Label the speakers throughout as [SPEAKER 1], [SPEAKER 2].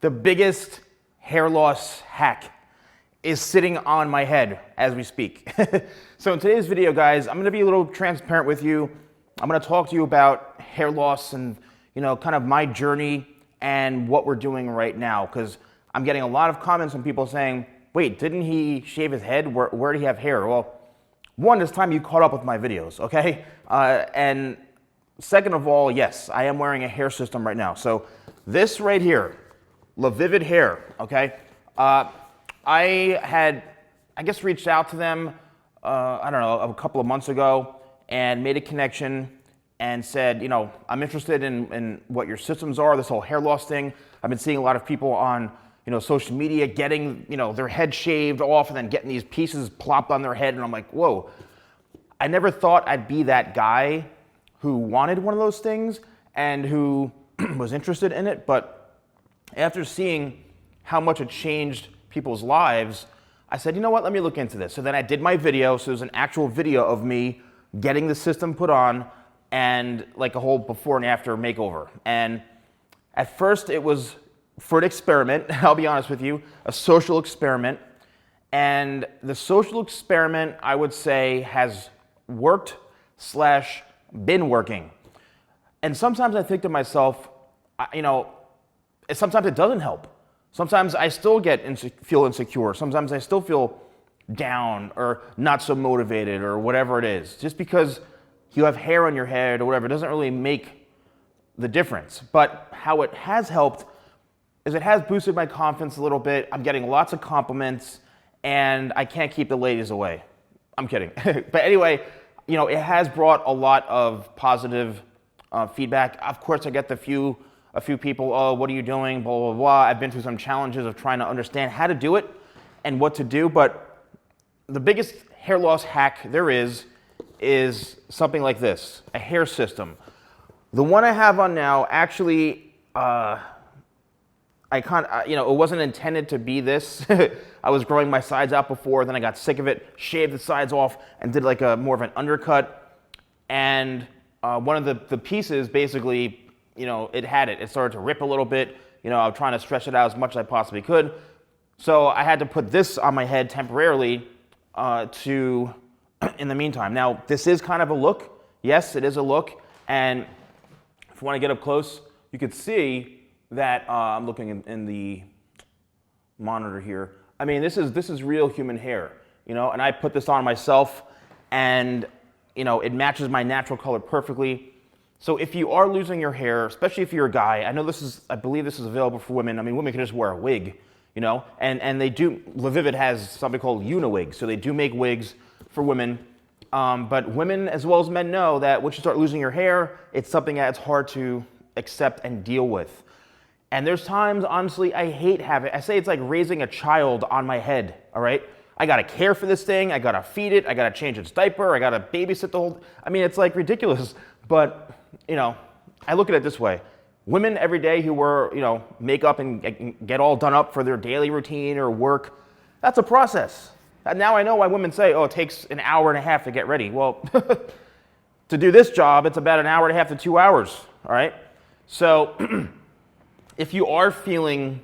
[SPEAKER 1] The biggest hair loss hack is sitting on my head as we speak. So in today's video, guys, I'm gonna be a little transparent with you. I'm gonna talk to you about hair loss and kind of my journey and what we're doing right now, because I'm getting a lot of comments from people saying, wait, didn't he shave his head? Where did he have hair? Well, one, this time you caught up with my videos, okay? And second of all, yes, I am wearing a hair system right now. So this right here, LaVivid Hair, okay? I had, reached out to them, I don't know, a couple of months ago and made a connection and said, I'm interested in what your systems are, this whole hair loss thing. I've been seeing a lot of people on, social media getting, their head shaved off and then getting these pieces plopped on their head. And I'm like, whoa, I never thought I'd be that guy who wanted one of those things and who was interested in it. But after seeing how much it changed people's lives, I said, you know what, let me look into this. So then I did my video. So there's an actual video of me getting the system put on and like a whole before and after makeover. And at first it was for an experiment, I'll be honest with you, a social experiment. And the social experiment, I would say, has worked / been working. And sometimes I think to myself, sometimes it doesn't help. Sometimes I still feel insecure. Sometimes I still feel down or not so motivated or whatever it is. Just because you have hair on your head or whatever doesn't really make the difference. But how it has helped is it has boosted my confidence a little bit. I'm getting lots of compliments and I can't keep the ladies away. I'm kidding. But anyway, it has brought a lot of positive feedback. Of course, I get a few people, oh, what are you doing, blah, blah, blah. I've been through some challenges of trying to understand how to do it and what to do. But the biggest hair loss hack there is something like this, a hair system. The one I have on now, actually, it wasn't intended to be this. I was growing my sides out before, then I got sick of it, shaved the sides off, and did like more of an undercut. And one of the pieces, basically, it started to rip a little bit. I was trying to stretch it out as much as I possibly could. So I had to put this on my head temporarily in the meantime. Now, this is kind of a look. Yes, it is a look. And if you want to get up close, you could see that I'm looking in the monitor here. I mean, this is real human hair, and I put this on myself and, it matches my natural color perfectly. So if you are losing your hair, especially if you're a guy, I believe this is available for women. I mean, women can just wear a wig, and they do, LaVivid has something called Uniwig, so they do make wigs for women. But women as well as men know that once you start losing your hair, it's something that's hard to accept and deal with. And there's times, honestly, I hate having it. I say it's like raising a child on my head, all right? I gotta care for this thing, I gotta feed it, I gotta change its diaper, I gotta babysit the whole, it's like ridiculous. But, I look at it this way. Women every day who wear, makeup and get all done up for their daily routine or work, that's a process. And now I know why women say, oh, it takes an hour and a half to get ready. Well, to do this job, it's about an hour and a half to 2 hours, all right? So, if you are feeling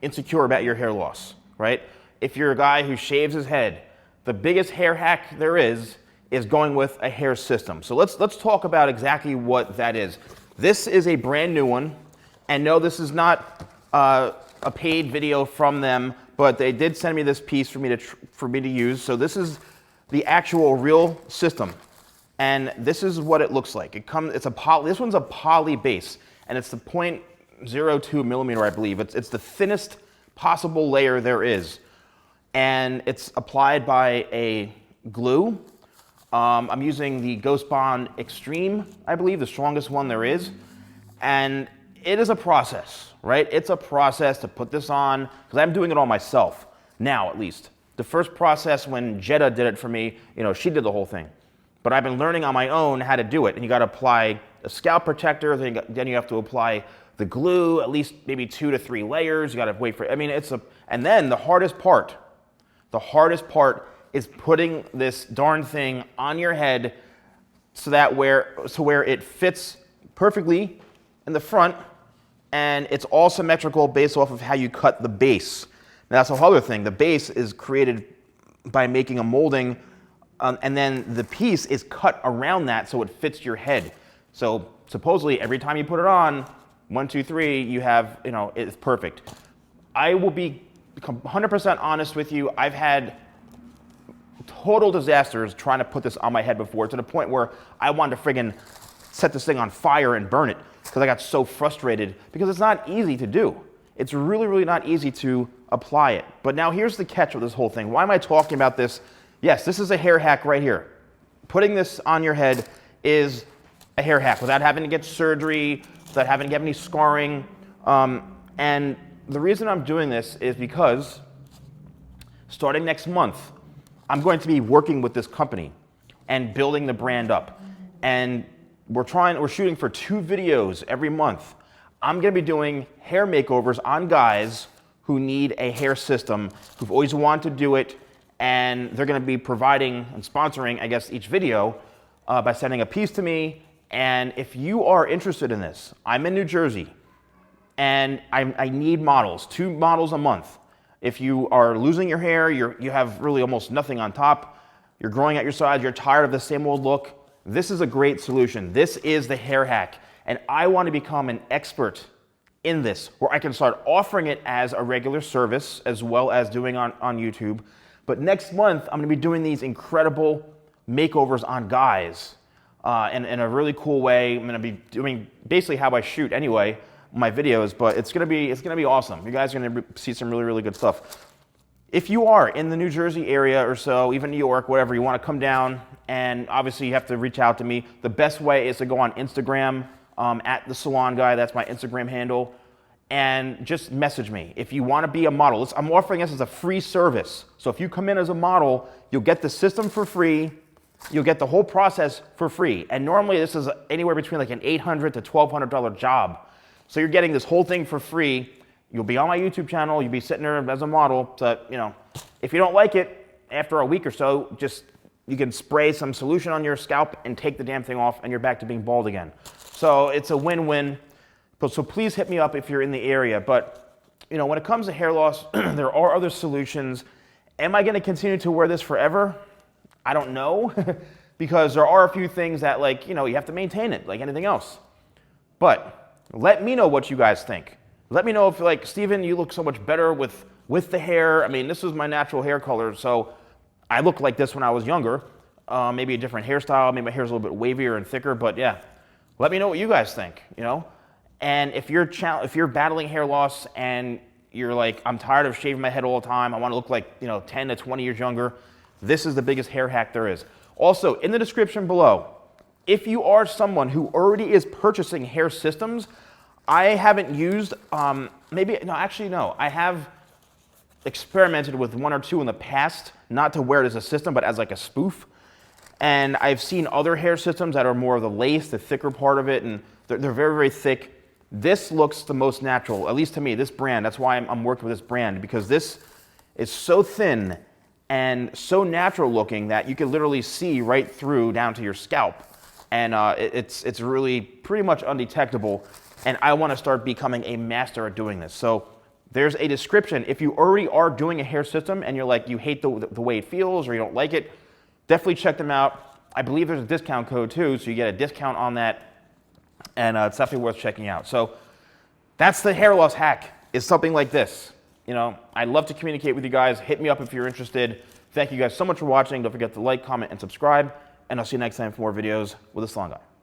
[SPEAKER 1] insecure about your hair loss, right? If you're a guy who shaves his head, the biggest hair hack there is going with a hair system. So let's talk about exactly what that is. This is a brand new one, and no, this is not a paid video from them, but they did send me this piece for me to use. So this is the actual real system, and this is what it looks like. This one's a poly base, and it's the 0.02 millimeter, I believe. It's the thinnest possible layer there is. And it's applied by a glue. I'm using the Ghost Bond Extreme, I believe, the strongest one there is. And it is a process, right? It's a process to put this on, because I'm doing it all myself, now at least. The first process when Jetta did it for me, she did the whole thing. But I've been learning on my own how to do it. And you gotta apply a scalp protector, then you have to apply the glue, at least maybe 2 to 3 layers. You gotta wait for it. And then the hardest part is putting this darn thing on your head so where it fits perfectly in the front and it's all symmetrical based off of how you cut the base. Now that's a whole other thing. The base is created by making a molding, and then the piece is cut around that so it fits your head. So supposedly every time you put it on, 1, 2, 3, you have, it's perfect. I will be 100% honest with you. I've had total disasters trying to put this on my head before, to the point where I wanted to friggin' set this thing on fire and burn it because I got so frustrated, because it's not easy to do. It's really, really not easy to apply it. But now here's the catch with this whole thing. Why am I talking about this? Yes, this is a hair hack right here. Putting this on your head is a hair hack without having to get surgery, without having to get any scarring. And the reason I'm doing this is because starting next month, I'm going to be working with this company and building the brand up. And we're shooting for 2 videos every month. I'm going to be doing hair makeovers on guys who need a hair system, who've always wanted to do it, and they're going to be providing and sponsoring, I guess, each video by sending a piece to me. And if you are interested in this, I'm in New Jersey, and I need models, 2 models a month. If you are losing your hair, you have really almost nothing on top, you're growing out your sides, you're tired of the same old look, this is a great solution. This is the hair hack, and I want to become an expert in this, where I can start offering it as a regular service as well as doing on YouTube. But next month, I'm going to be doing these incredible makeovers on guys in a really cool way. I'm going to be doing basically how I shoot anyway, my videos, but it's going to be awesome. You guys are going to see some really, really good stuff. If you are in the New Jersey area or so, even New York, whatever, you want to come down, and obviously you have to reach out to me. The best way is to go on Instagram, at TheSalonGuy. That's my Instagram handle. And just message me. If you want to be a model, I'm offering this as a free service. So if you come in as a model, you'll get the system for free. You'll get the whole process for free. And normally this is anywhere between like an $800 to $1,200 job. So you're getting this whole thing for free. You'll be on my YouTube channel. You'll be sitting there as a model. So, if you don't like it, after a week or so, you can spray some solution on your scalp and take the damn thing off, and you're back to being bald again. So it's a win-win. So please hit me up if you're in the area. But, when it comes to hair loss, there are other solutions. Am I going to continue to wear this forever? I don't know, because there are a few things that, you have to maintain it like anything else. But let me know what you guys think. Let me know if, Steven, you look so much better with the hair. I mean, this is my natural hair color, so I looked like this when I was younger. Maybe a different hairstyle. Maybe my hair's a little bit wavier and thicker, but yeah. Let me know what you guys think, And if you're battling hair loss and you're like, I'm tired of shaving my head all the time, I want to look like, 10 to 20 years younger, this is the biggest hair hack there is. Also, in the description below, if you are someone who already is purchasing hair systems, I haven't used, I have experimented with 1 or 2 in the past, not to wear it as a system, but as like a spoof. And I've seen other hair systems that are more of the lace, the thicker part of it, and they're very, very thick. This looks the most natural, at least to me, this brand. That's why I'm working with this brand, because this is so thin and so natural looking that you can literally see right through down to your scalp. And it's really pretty much undetectable. And I want to start becoming a master at doing this. So there's a description. If you already are doing a hair system and you're like, you hate the way it feels or you don't like it, definitely check them out. I believe there's a discount code too, so you get a discount on that. And it's definitely worth checking out. So that's the hair loss hack, is something like this. I'd love to communicate with you guys. Hit me up if you're interested. Thank you guys so much for watching. Don't forget to like, comment, and subscribe. And I'll see you next time for more videos with The Salon Guy.